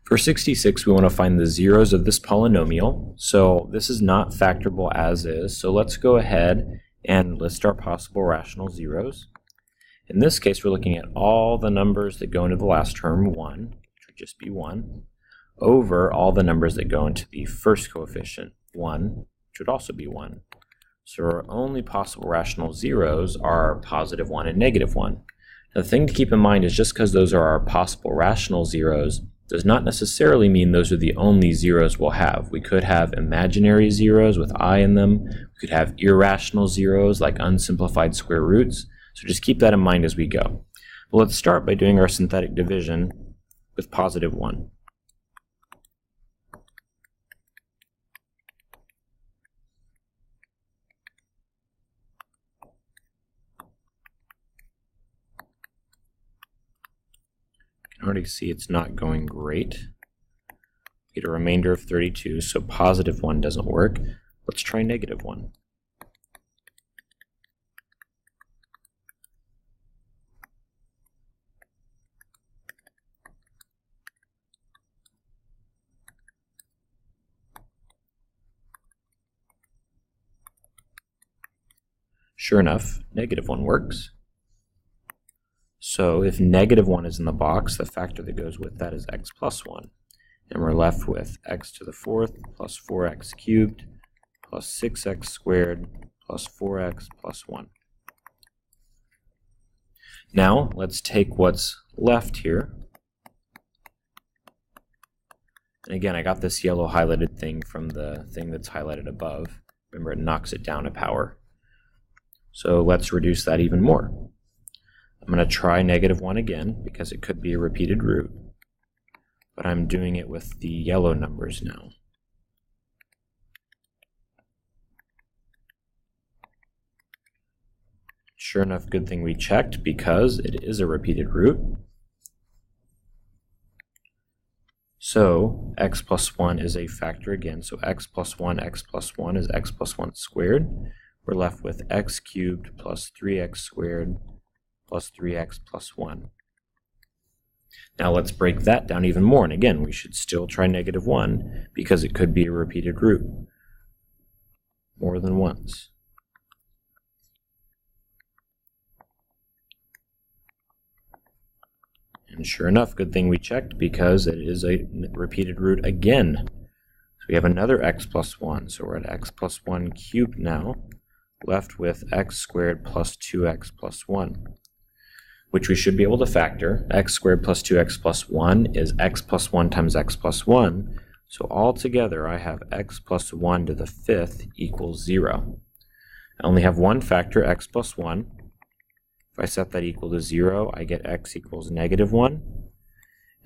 For 66, we want to find the zeros of this polynomial. So this is not factorable as is. So let's go ahead and list our possible rational zeros. In this case, we're looking at all the numbers that go into the last term, 1, which would just be 1, over all the numbers that go into the first coefficient, 1, which would also be 1. So our only possible rational zeros are positive 1 and negative 1. Now, the thing to keep in mind is just because those are our possible rational zeros does not necessarily mean those are the only zeros we'll have. We could have imaginary zeros with I in them. We could have irrational zeros like unsimplified square roots. So just keep that in mind as we go. Well, let's start by doing our synthetic division with positive 1. You can already see it's not going great. We get a remainder of 32, so positive 1 doesn't work. Let's try negative 1. Sure enough, negative 1 works. So if negative 1 is in the box, the factor that goes with that is x plus 1. And we're left with x to the 4th plus 4x cubed plus 6x squared plus 4x plus 1. Now let's take what's left here. And again, I got this yellow highlighted thing from the thing that's highlighted above. Remember, it knocks it down a power. So let's reduce that even more. I'm going to try negative 1 again because it could be a repeated root, but I'm doing it with the yellow numbers now. Sure enough, good thing we checked because it is a repeated root. So x plus 1 is a factor again, so x plus 1 is x plus 1 squared. We're left with x cubed plus 3x squared plus 3x plus 1. Now let's break that down even more. And again, we should still try negative 1 because it could be a repeated root more than once. And sure enough, good thing we checked because it is a repeated root again. So we have another x plus 1. So we're at x plus 1 cubed now, left with x squared plus 2x plus 1. Which we should be able to factor. X squared plus 2x plus 1 is x plus 1 times x plus 1. So altogether, I have x plus 1 to the 5th equals 0. I only have one factor, x plus 1. If I set that equal to 0, I get x equals negative 1.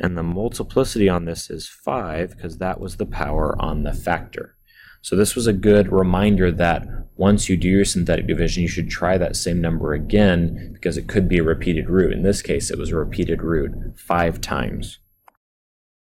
And the multiplicity on this is 5 because that was the power on the factor. So this was a good reminder that once you do your synthetic division, you should try that same number again because it could be a repeated root. In this case, it was a repeated root 5 times.